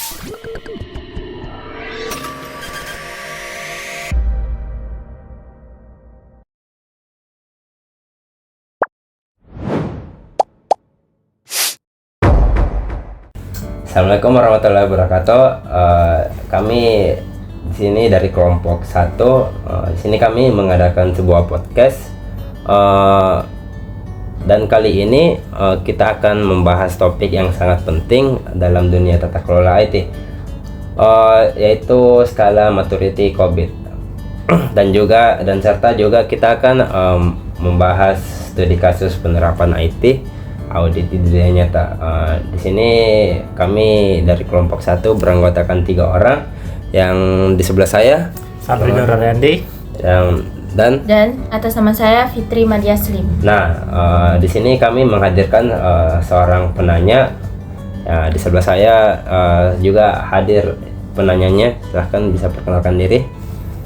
Assalamualaikum warahmatullahi wabarakatuh. Kami di sini dari kelompok 1. Di sini kami mengadakan sebuah podcast. Dan kali ini kita akan membahas topik yang sangat penting dalam dunia tata kelola IT, yaitu skala maturity COVID. dan serta juga kita akan membahas studi kasus penerapan IT audit di dunia nyata. Di sini kami dari kelompok 1 beranggotakan 3 orang. Yang di sebelah saya Sabri Nur Randi, dan atas nama saya Fitri Madia Slim. Nah, di sini kami menghadirkan seorang penanya. Di sebelah saya juga hadir penanyanya. Silahkan bisa perkenalkan diri.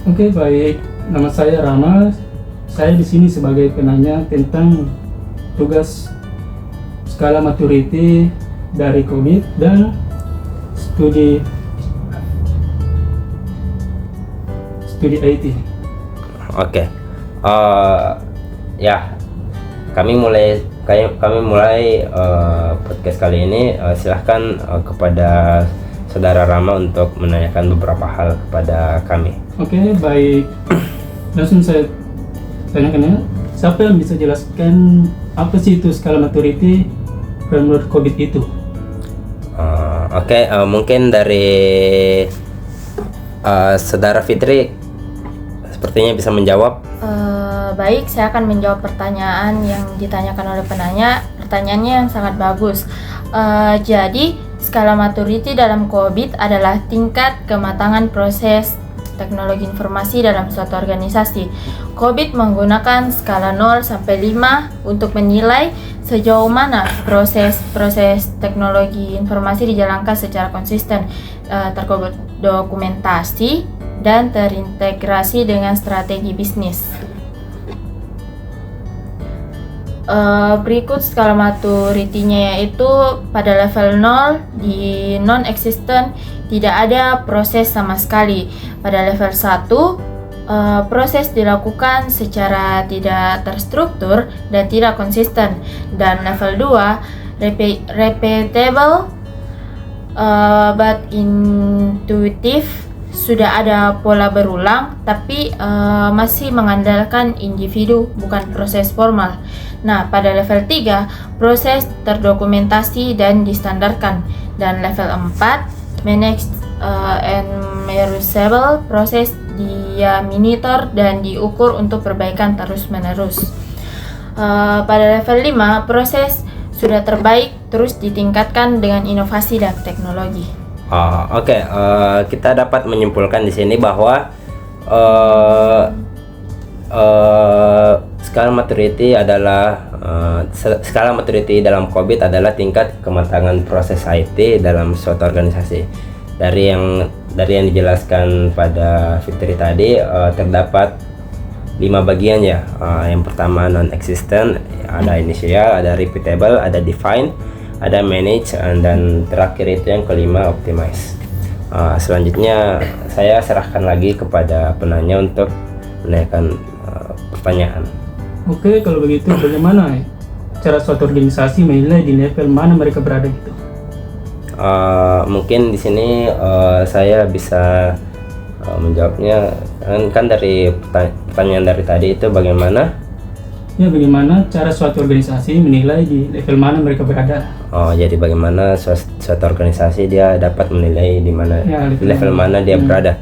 Oke, baik. Nama saya Rama. Saya di sini sebagai penanya tentang tugas skala maturity dari COVID dan studi IT. Oke. Ya, kami mulai podcast kali ini. Silahkan kepada saudara Rama untuk menanyakan beberapa hal kepada kami. Oke, baik. Langsung saya tanyakan ya. Siapa yang bisa jelaskan apa sih itu skala maturity framework COVID itu? Mungkin dari saudara Fitri sepertinya bisa menjawab. Baik, saya akan menjawab pertanyaan yang ditanyakan oleh penanya. Pertanyaannya yang sangat bagus. Jadi, skala maturity dalam COVID adalah tingkat kematangan proses teknologi informasi dalam suatu organisasi. COVID menggunakan skala 0 sampai 5 untuk menilai sejauh mana proses teknologi informasi dijalankan secara konsisten, terdokumentasi, dan terintegrasi dengan strategi bisnis. Berikut skala maturity-nya, yaitu pada level 0 di non-existent, tidak ada proses sama sekali. Pada level 1, proses dilakukan secara tidak terstruktur dan tidak konsisten. Dan level 2, repeatable but intuitive, sudah ada pola berulang tapi masih mengandalkan individu, bukan proses formal. Nah, pada level 3, proses terdokumentasi dan distandarkan. Dan level 4, managed and measurable, proses dia monitor dan diukur untuk perbaikan terus-menerus. Pada level 5, proses sudah terbaik terus ditingkatkan dengan inovasi dan teknologi. Kita dapat menyimpulkan di sini bahwa skala maturity dalam COVID adalah tingkat kematangan proses IT dalam suatu organisasi. Dari yang dijelaskan pada Fitri tadi, terdapat 5 bagian ya. Yang pertama non-existent, ada initial, ada repeatable, ada define, ada manage, dan terakhir itu yang kelima optimize. Selanjutnya saya serahkan lagi kepada penanya untuk menanyakan pertanyaan. Oke, kalau begitu bagaimana cara suatu organisasi menilai di level mana mereka berada gitu? Mungkin di sini saya bisa menjawabnya kan dari pertanyaan dari tadi itu bagaimana? Ya, bagaimana cara suatu organisasi menilai di level mana mereka berada? Jadi bagaimana suatu organisasi dia dapat menilai di mana level mana dia berada?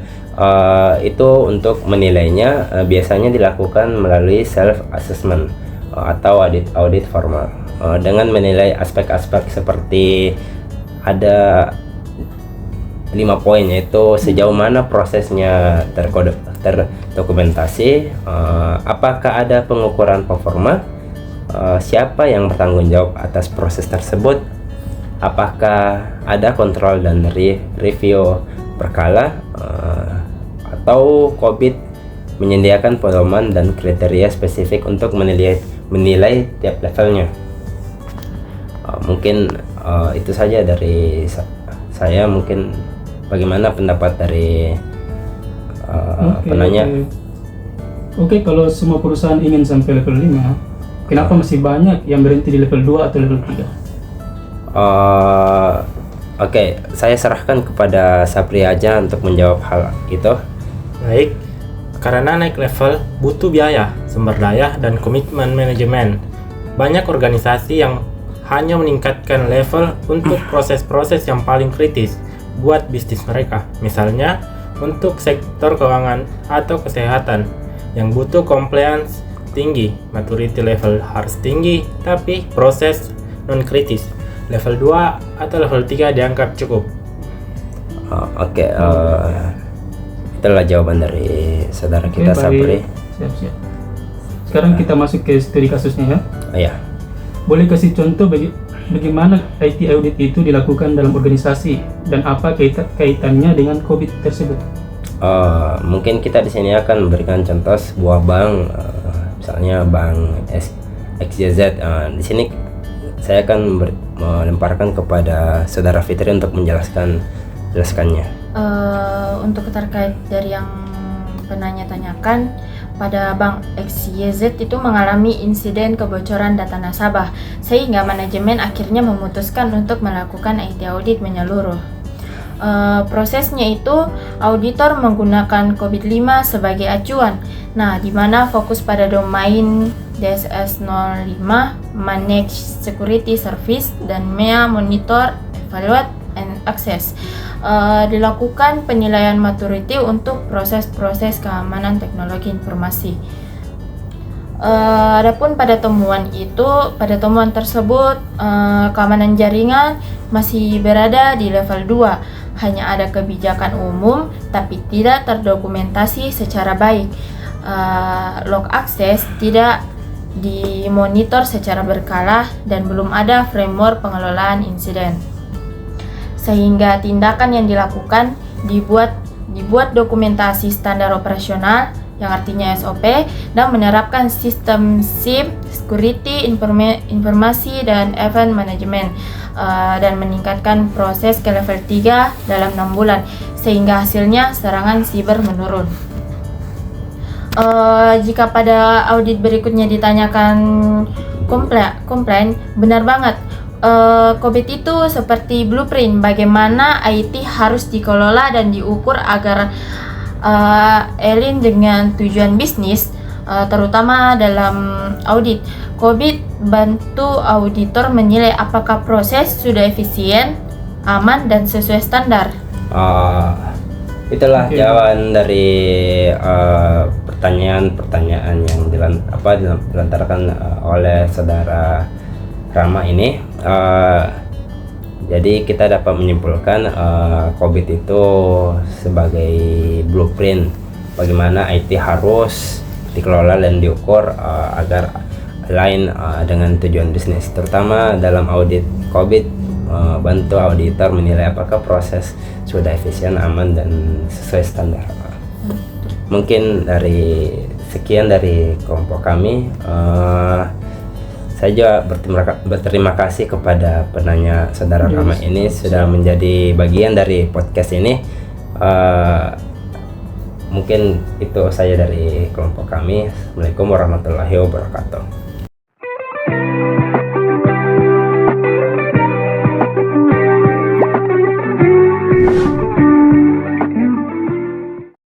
Itu untuk menilainya biasanya dilakukan melalui self assessment atau audit formal dengan menilai aspek-aspek seperti ada 5 poin, yaitu sejauh mana prosesnya terdokumentasi, apakah ada pengukuran performa, siapa yang bertanggung jawab atas proses tersebut, apakah ada kontrol dan review berkala, atau COVID menyediakan pedoman dan kriteria spesifik untuk menilai tiap levelnya. Mungkin itu saja dari saya. Mungkin bagaimana pendapat dari penanya? Oke, kalau semua perusahaan ingin sampai level 5, kenapa masih banyak yang berhenti di level 2 atau level 3? Oke, saya serahkan kepada Sapri aja untuk menjawab hal itu. Baik, karena naik level butuh biaya, sumber daya, dan komitmen manajemen. Banyak organisasi yang hanya meningkatkan level untuk proses-proses yang paling kritis buat bisnis mereka. Misalnya, untuk sektor keuangan atau kesehatan yang butuh compliance tinggi, maturity level harus tinggi, tapi proses non-kritis. Level 2 atau level 3 dianggap cukup. Itulah jawaban dari saudara kita, baik. Sapri. Siap. Sekarang kita masuk ke studi kasusnya ya. Iya. Boleh kasih contoh bagaimana IT audit itu dilakukan dalam organisasi dan apa kaitannya dengan COVID tersebut? Mungkin kita di sini akan memberikan contoh sebuah bank, misalnya bank XYZ. Di sini saya akan melemparkan kepada saudara Fitri untuk menjelaskannya. Untuk terkait dari yang penanya tanyakan, pada bank XYZ itu mengalami insiden kebocoran data nasabah, sehingga manajemen akhirnya memutuskan untuk melakukan IT audit menyeluruh. Prosesnya itu auditor menggunakan COVID-5 sebagai acuan. Nah, di mana fokus pada domain DSS 05, Manage Security Service, dan MEA Monitor, Evaluate, and Access. Dilakukan penilaian maturity untuk proses-proses keamanan teknologi informasi. Adapun pada temuan tersebut keamanan jaringan masih berada di level 2. Hanya ada kebijakan umum tapi tidak terdokumentasi secara baik. Log access tidak dimonitor secara berkala dan belum ada framework pengelolaan insiden. Sehingga tindakan yang dilakukan dibuat dokumentasi standar operasional yang artinya SOP dan menerapkan sistem SIM, security, informasi dan event management dan meningkatkan proses ke level 3 dalam 6 bulan sehingga hasilnya serangan siber menurun. Jika pada audit berikutnya ditanyakan komplain, benar banget. COVID itu seperti blueprint bagaimana IT harus dikelola dan diukur agar align dengan tujuan bisnis, terutama dalam audit. COVID bantu auditor menilai apakah proses sudah efisien, aman, dan sesuai standar. Itulah jawaban dari pertanyaan-pertanyaan yang dilantarkan oleh saudara Rama ini. Jadi kita dapat menyimpulkan COVID itu sebagai blueprint bagaimana IT harus dikelola dan diukur agar lain dengan tujuan bisnis, terutama dalam audit COVID. Bantu auditor menilai apakah proses sudah efisien, aman, dan sesuai standar. Mungkin dari sekian dari kelompok kami. Saya juga berterima kasih kepada penanya saudara Rama ini sudah menjadi bagian dari podcast ini. Mungkin itu saja dari kelompok kami. Assalamualaikum warahmatullahi wabarakatuh.